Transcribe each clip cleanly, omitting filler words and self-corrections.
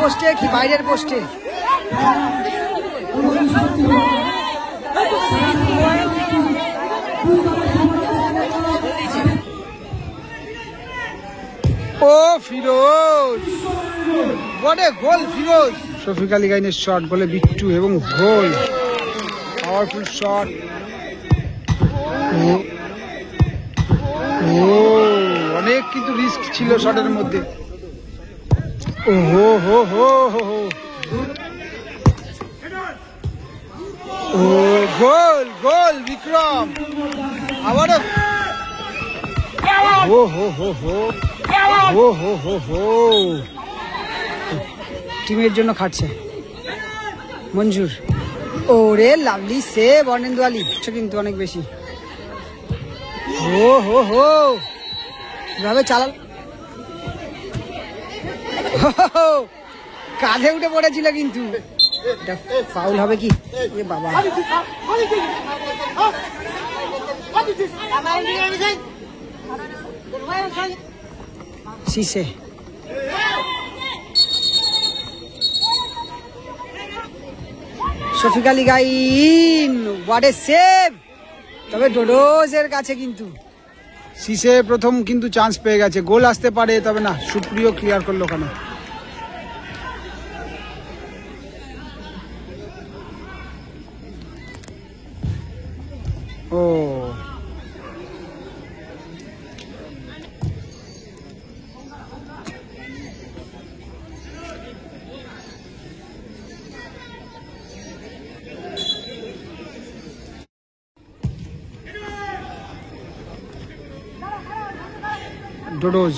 পোস্টে কি বাইরের পোস্টে? ও Firoz, what a goal Firoz. Shafiq Ali গাইনের শট, বলে বিট্টু এবং গোল, পাওয়ারফুল শট। ও অনেক কিন্তু রিস্ক ছিল শটের মধ্যে। ও হো হো হো হো, ও গোল গোল বিক্রম, আবারও হো হো হো হো হো হো হো হো। টিমের জন্য খাটছে মঞ্জুর। ওরে লাভলি সেভ অর্ণেন্দু আলী, কিন্তু অনেক বেশি। ও হো হো, কিভাবে চালাল, কাঁধে উঠে পড়েছিল কিন্তু। এটা ফাউল হবে কি? এ বাবা, সিসে Shafiq Ali Gyne, what a save. তবে ডোডোজের কাছে কিন্তু সিসে প্রথম কিন্তু চান্স পেয়ে গেছে, গোল আসতে পারে, তবে না, সুপ্রিয় ক্লিয়ার করলো ওখানে। ও ডোডোজ,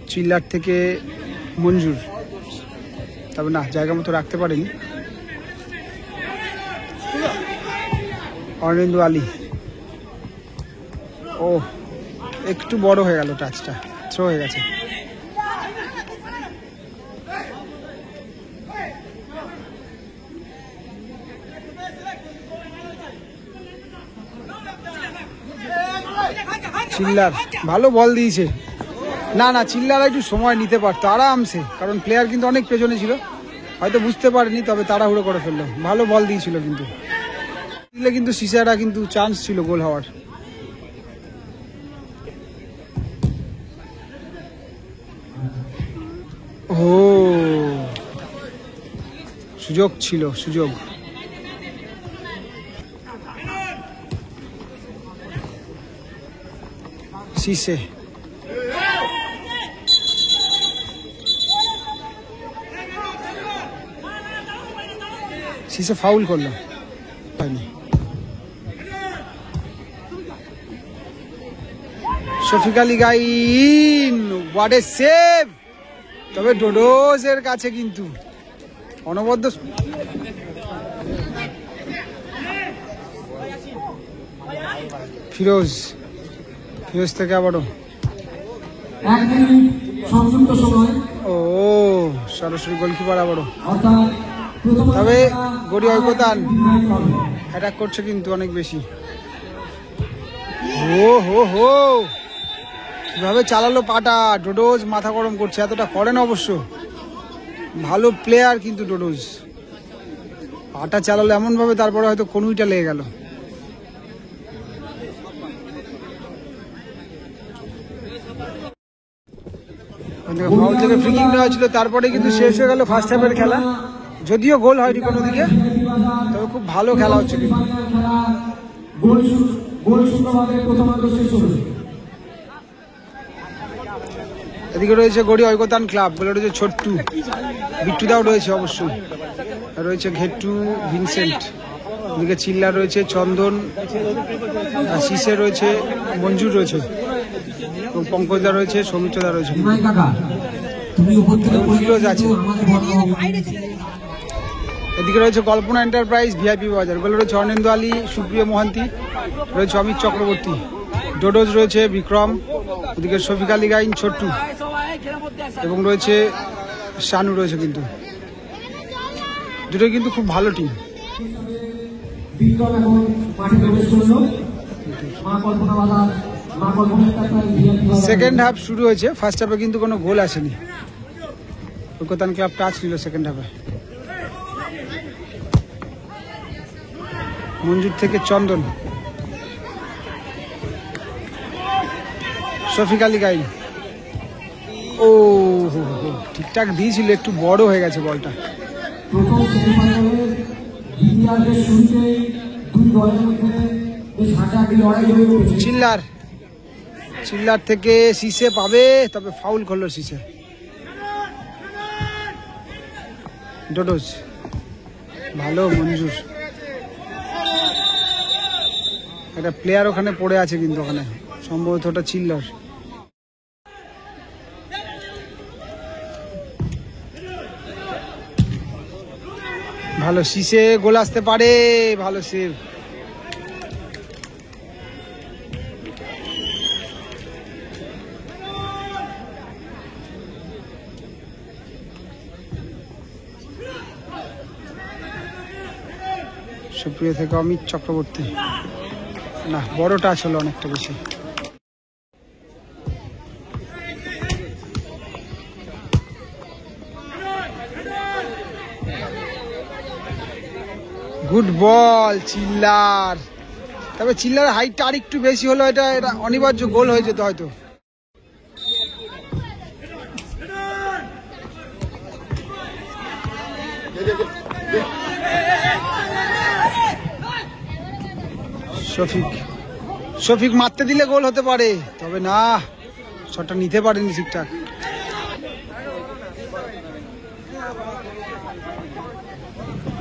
চিল্লার থেকে মঞ্জুর, তবে না, জায়গা মতো রাখতে পারেনি। অর্ণেন্দু আলী, ও একটু বড় হয়ে গেল, টাচটা থ্রো হয়ে গেছে। চিল্লার ভালো বল দিয়েছে, না না, চিল্লার একটু সময় নিতে পারতো আরামসে, কারণ প্লেয়ার কিন্তু অনেক পেছনে ছিল, হয়তো বুঝতে পারেনি, তবে তাড়াহুড়ো করে ফেললো। ভালো বল দিয়েছিল কিন্তু, কিন্তু সিসারা কিন্তু চান্স ছিল গোল হওয়ার। ও সুযোগ ছিল, সুযোগ। সিসে সিসে ফাউল করলো, Shafiq Ali Gyne, what a save. তবে ডোডোজের কাছে কিন্তু অনবদ্য। ফিরোজ, ফিরোজ থেকে আবারও ও সরাসরি গোলকিপার আবারও। তবে গড়ি ঐকতান অ্যাটাক করছে কিন্তু অনেক বেশি। ও হো হো, কিভাবে চালালো পাটা। ডোডোজ মাথা গরম করছে, এতটা করেন অবশ্য, ভালো প্লেয়ার কিন্তু ডোডোজ। পাটা চালালো এমন ভাবে, তারপরে হয়তো কনুইটা লেগে গেল। ফাউল থেকে ফ্রি কিক নেওয়া ছিল, তারপরে কিন্তু শেষ হয়ে গেল ফার্স্ট হাফের খেলা। যদিও গোল হয়নি কোনো দিকে, তবে খুব ভালো খেলা হচ্ছে কিন্তু। এদিকে রয়েছে গড়ি ঐকতান ক্লাব, বলে রয়েছে ছোট্টু, বিট্টুদাও রয়েছে অবশ্যই, রয়েছে ঘেট্টু, ভিনসেন্ট, এদিকে চিল্লা রয়েছে, চন্দন, সিসে রয়েছে, মঞ্জুর রয়েছে, এবং পঙ্কজদা রয়েছে, সৌমিত্রদা রয়েছে, ফিরোজ আছে। এদিকে রয়েছে কল্পনা এন্টারপ্রাইজ, ভিআইপি বাজার, বলে রয়েছে অর্ণেন্দু আলী, সুপ্রিয় মোহান্তি, রয়েছে অমিত চক্রবর্তী, ডোডোজ রয়েছে বিক্রম, এদিকে শফিক আলী গাইন, ছোট্টু, এবং রয়েছে শানু রয়েছে। কিন্তু দুটোই কিন্তু খুব ভালো টিম। সেকেন্ড হাফ শুরু হয়েছে, ফার্স্ট হাফে কিন্তু কোনো গোল আসেনি। ঐকতান ক্লাব টাচ নিল সেকেন্ড হাফে। মঞ্জুর থেকে চন্দন, শফিক আলী গাইন। ও ঠিকঠাক দিয়েছিল, একটু বড় হয়ে গেছে বলটা। চিল্লার চিল্লার থেকে সিসে পাবে, তবে ফাউল করলো সিসে। ডোডোজ ভালো, মঞ্জুর একটা প্লেয়ার ওখানে পড়ে আছে, কিন্তু ওখানে সম্ভবত ওটা চিল্লার। ভালো সিসে, গোল আসতে পারে, ভালো সেভ। সুপ্রিয় থেকে অমিত চক্রবর্তী, না বড় টাচ হলো অনেকটা বেশি। গুড বল চিল্লার, তবে চিল্লার হাইটটা আর একটু বেশি হলো, এটা অনিবার্য গোল হয়ে যেত হয়তো। শফিক মারতে দিলে গোল হতে পারে, তবে না, শটটা নিতে পারেনি ঠিকঠাক।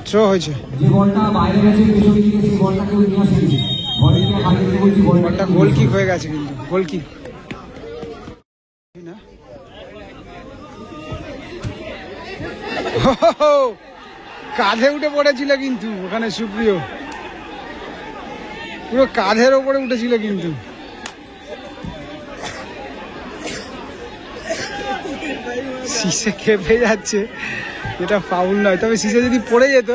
থ্রো হয়েছে, বলটা গোল কিক হয়ে গেছে, কিন্তু গোল কিক না। কাঁধে উঠে পড়েছিল কিন্তু ওখানে সুপ্রিয়, পুরো কাঁধের ওপরে উঠেছিল কিন্তু। সিসে খেপে যাচ্ছে, এটা ফাউল নয়, তবে সিসে যদি পড়ে যেত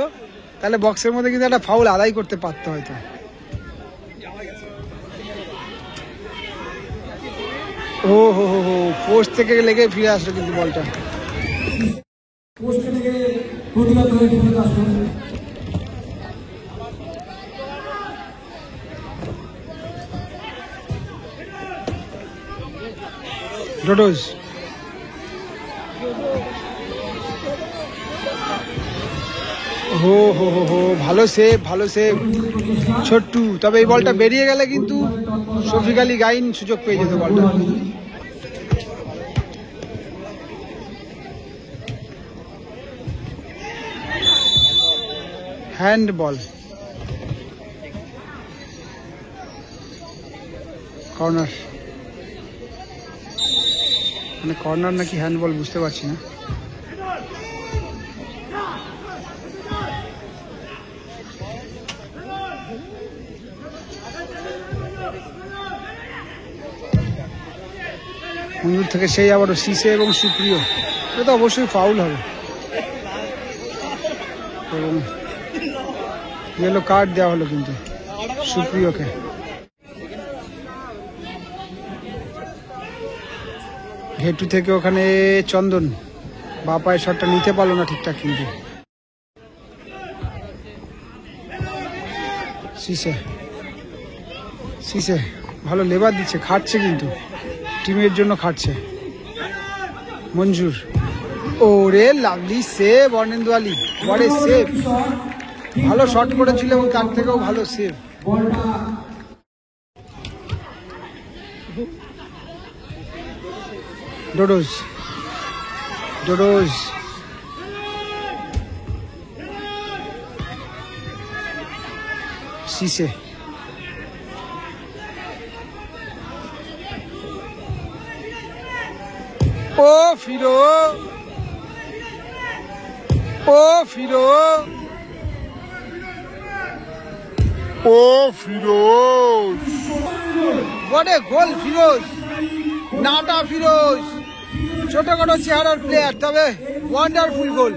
তাহলে বক্সের মধ্যে কিন্তু একটা ফাউল আদায় করতে পারতো হয়তো। ও হো হো হো, পোস্ট থেকে লেগে ফিরে আসলো কিন্তু বলটা। ডোডোজ হো হো হো হো, ভালো সেভ, ভালো সেভ ছোট্টু, তবে এই বলটা বেরিয়ে গেলে কিন্তু শফিক আলী গাইন সুযোগ পেয়ে যেত বলটা। হ্যান্ড বল, কর্নার, মানে কর্নার নাকি হ্যান্ডবল বুঝতে পারছি না। মঞ্জুর থেকে সেই আবারও সিসে এবং সুপ্রিয়, এটা তো অবশ্যই ফাউল হবে এবং ইয়েলো কার্ড দেওয়া হলো কিন্তু সুপ্রিয়কে। ঘেটু থেকে ওখানে চন্দন, বাপায় শটটা নিতে পারলো না ঠিকঠাক, কিন্তু সিসে ভালো লেবার দিচ্ছে, খাটছে কিন্তু টিমের জন্য খাটছে। মঞ্জুর, ও রে লাভলি সেভ, অর্ণেন্দু আলী, বড় সেভ, ভালো শট করেছিল এবং তার থেকেও ভালো সেভ। ডোডোজ সিসে, ও ফিরো, Firoz, what a goal Firoz, নাটা ফিরোজ, ছোটখাটো চেহারার প্লেয়ার, তবে ওয়ান্ডারফুল গোল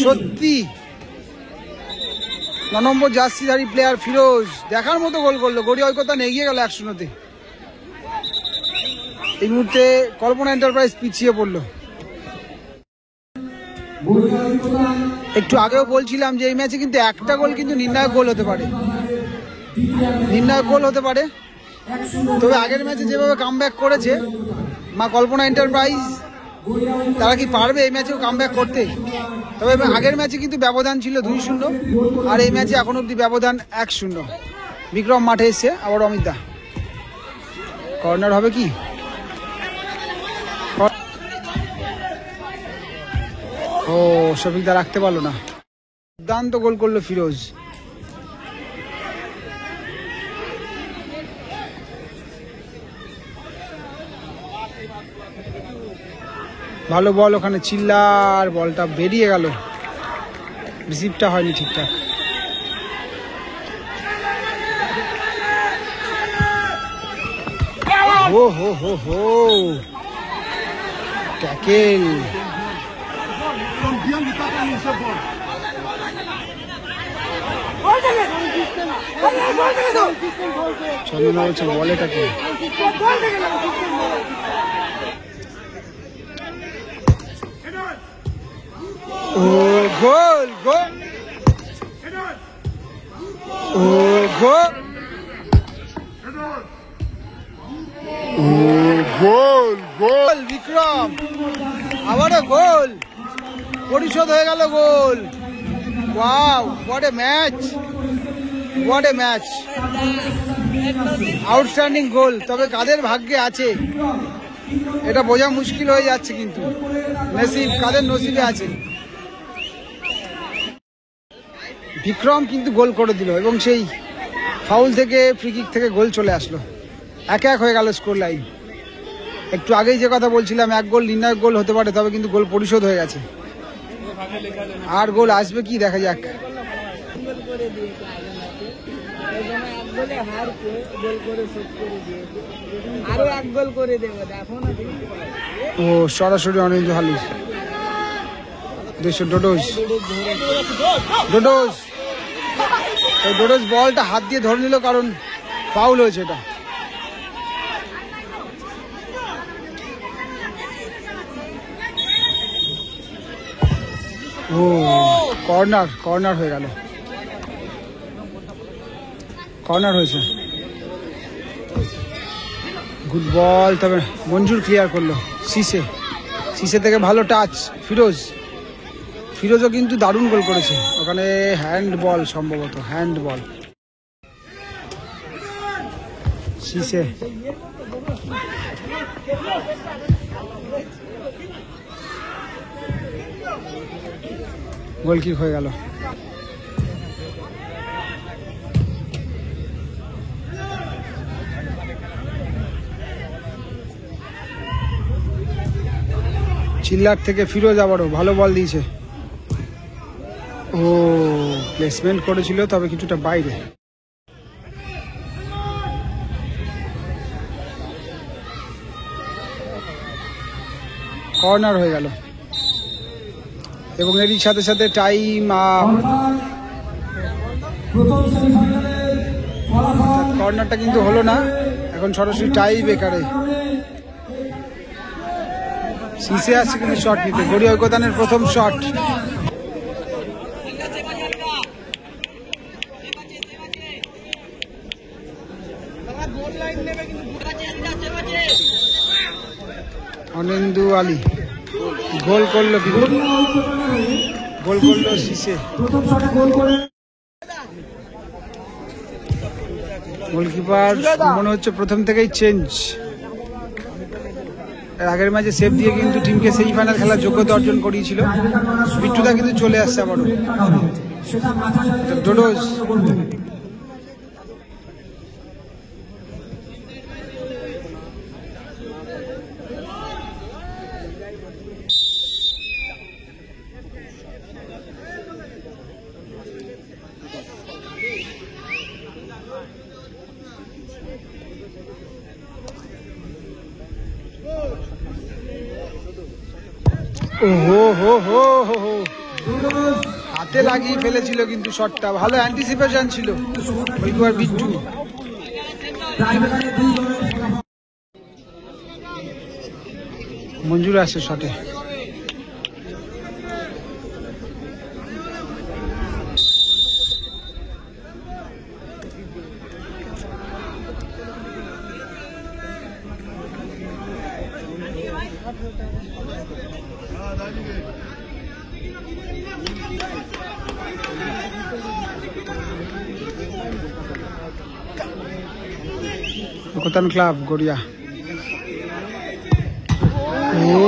সত্যি। 9 নম্বর জার্সিধারী প্লেয়ার ফিরোজ দেখার মতো গোল করলো, গড়িয়া ঐকতান এগিয়ে গেল 1-0-তে। এই মুহূর্তে কল্পনা এন্টারপ্রাইজ পিছিয়ে পড়লো। একটু আগেও বলছিলাম যে এই ম্যাচে কিন্তু একটা গোল কিন্তু নির্ণায়ক গোল হতে পারে, তবে আগের ম্যাচে যেভাবে কামব্যাক করেছে মা কল্পনা এন্টারপ্রাইজ, তারা কি পারবে এই ম্যাচেও কামব্যাক করতে? তবে আগের ম্যাচে কিন্তু ব্যবধান ছিল 2-0, আর এই ম্যাচে এখন অব্দি ব্যবধান 1-0। বিক্রম মাঠে এসছে, আবার অমিত দা। কর্নার হবে কি? ও শফিক দা রাখতে পারলো না। দুর্দান্ত গোল করলো ফিরোজ। ভালো বল, ওখানে চিল্লার বলটা বেরিয়ে গেল, রিসিভটা হয়নি ঠিকঠাক। ও হো হো হো, ট্যাকেল। চন্দনা বলছে বলেটাকে। ও গোল, গোল, ও গোল, ও গোল, গোল বিক্রম, আবারও গোল, পরিশোধ হয়ে গেল goal. Wow, what a match, what a match, outstanding goal. তবে কাদের ভাগ্যে আছে এটা বোঝা মুশকিল হয়ে যাচ্ছে, কিন্তু নসিব, কাদের নসিবে আছে। বিক্রম কিন্তু গোল করে দিল এবং সেই ফাউল থেকে, ফ্রি কিক থেকে গোল চলে আসলো। 1-1 হয়ে গেল স্কোর লাইন। একটু আগেই যে কথা বলছিলাম, এক গোল নির্ণায়ক গোল হতে পারে, তবে কিন্তু গোল পরিশোধ হয়ে গেছে। আর গোল আসবে কি দেখা যাক। ও সরাসরি অনিন্দু হালি, ডোডোজ, ডোডোজ, ডোডোজ বলটা হাত দিয়ে ধরে নিল, কারণ ফাউল হয়েছে এটা। ও কর্নার, কর্নার হয়ে গেল, কর্নার হয়েছে। গুড বল, তবে মঞ্জুর ক্লিয়ার করলো। সিসে থেকে ভালো টাচ। ফিরোজও কিন্তু দারুণ গোল করেছে, ওখানে হ্যান্ড বল, সম্ভবত হ্যান্ড বল। সিসে গোল কিক হয়ে গেল। চিল্লার থেকে ফিরোজ আবারও ভালো বল দিয়েছে। ও প্লেসমেন্ট করেছিল, তবে কিছুটা বাইরে। কর্নার হয়ে গেল এবং এরই সাথে সাথে টাইম আপ। কর্নারটা কিন্তু হলো না, এখন সরাসরি টাই বেকারে। সিসে আসছে কিন্তু শট নিতে, গড়ি ঐকতানের প্রথম শট। অনিন্দু আলী গোল করলো, কিন্তু গোল করলো সিসে। গোলকিপার মনে হচ্ছে প্রথম থেকেই চেঞ্জ। আগের ম্যাচে সেভ দিয়ে কিন্তু টিমকে সেমিফাইনাল খেলার যোগ্যতা অর্জন করিয়েছিল। বিট্টুদা কিন্তু চলে আসছে আবারও। ডোডোজ, ওহো হো হো হো হো, হাতে লাগিয়ে ফেলেছিল কিন্তু শটটা, ভালো অ্যান্টিসিপেশন ছিল ওইবার বিট্টু। মঞ্জুর আসছে শটে। ঐকতান ক্লাব গড়িয়া। ও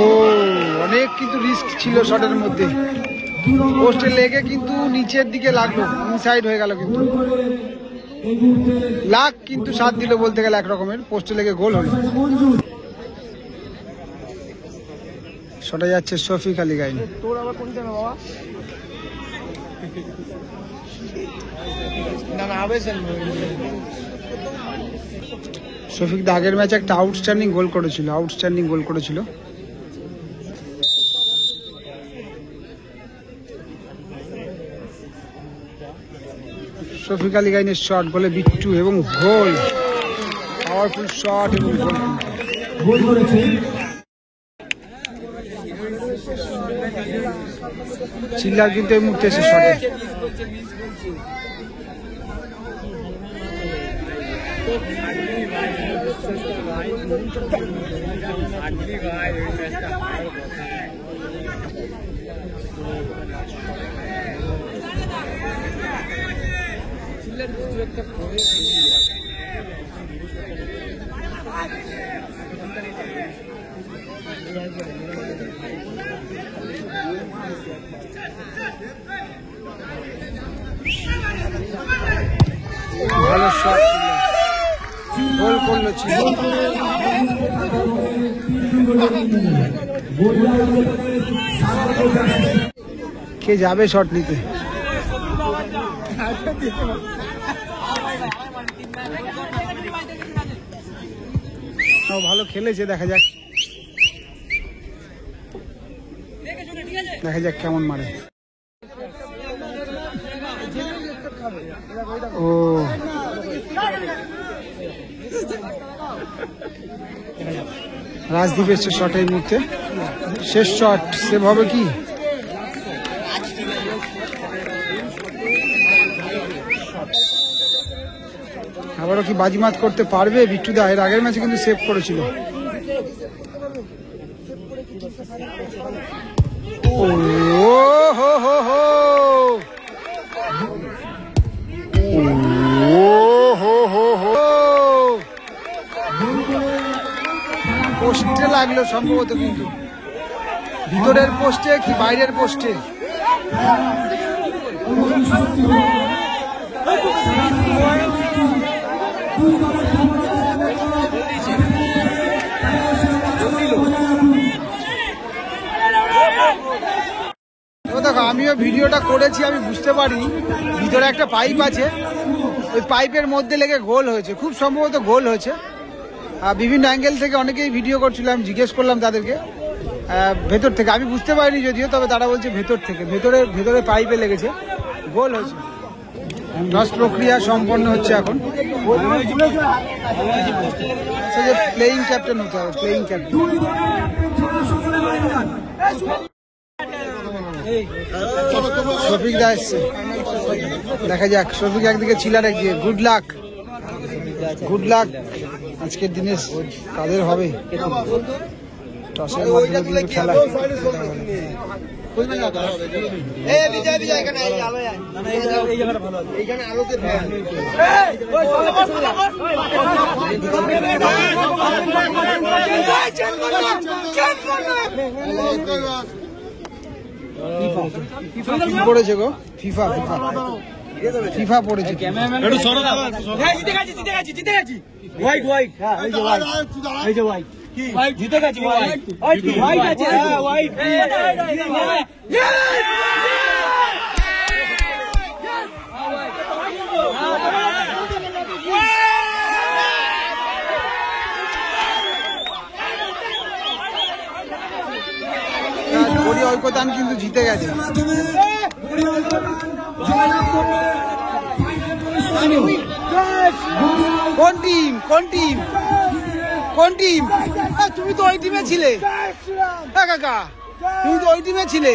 অনেক কিন্তু রিস্ক ছিল শটের মধ্যে, পোস্টে লেগে কিন্তু নিচের দিকে লাগলো, ইনসাইড হয়ে গেল, কিন্তু লাখ কিন্তু সাথ দিল বলতে গেলে এক রকমের, পোস্টে লেগে গোল হলো। শটে যাচ্ছে শফিক আলী গাইন। শফিক দা আগের ম্যাচে একটা আউটস্ট্যান্ডিং গোল করেছিল, শফিক আলী গাইনের শট, গোলে বিট্টু এবং গোল, পাওয়ারফুল শট এবং গোল করেছে। চিল্লার কিন্তু এই মুহূর্তে এসে শটে। ভালো শট ছিল, গোল করলো ছিল। কে যাবে শট নিতে? ভালো খেলেছে, দেখা যাক কেমন মারে। ও রাজদীপ এসছে শটের মুহূর্তে, শেষ শট, সেভ হবে কি? আবারও কি বাজিমাত করতে পারবে বিট্টুদা? এর আগের ম্যাচে কিন্তু সেভ করেছিল। ও হো হো হো, পোস্টে লাগলো সম্ভবত, কিন্তু ভিতরের পোস্টে কি বাইরের পোস্টে? দেখো আমিও ভিডিওটা করেছি, আমি বুঝতে পারিনি ভিতরে একটা পাইপ আছে, ওই পাইপের মধ্যে লেগে গোল হয়েছে, খুব সম্ভবত গোল হয়েছে। বিভিন্ন অ্যাঙ্গেল থেকে অনেকেই ভিডিও করছিলাম, জিজ্ঞেস করলাম তাদেরকে, ভেতর থেকে আমি বুঝতে পারিনি যদিও, তবে তারা বলছে ভেতর থেকে, ভেতরে পাইপে লেগেছে, গোল হয়েছে। টস প্রক্রিয়া সম্পন্ন হচ্ছে এখন। প্লেইং ক্যাপ্টেন হতে হবে, প্লেইং ক্যাপ্টেন। শফিক দা এসছে, দেখা যাক। শফিক একদিকে চিলার একদিকে। গুড লাক আজকের দিনে কাদের হবে টসের মাধ্যমে খেলা। পড়েছে গো, ফিফা পড়েছে। জিতে গেছি হোয়াইট জিতে গেছি হোয়াইট আছে, হোয়াইট ঐকতান কিন্তু জিতে গেছে। কোন টিম কোন টিম? তুমি তো ওই টিমে ছিলে। হ্যাঁ কাকা, তুমি তো ওই টিমে ছিলে।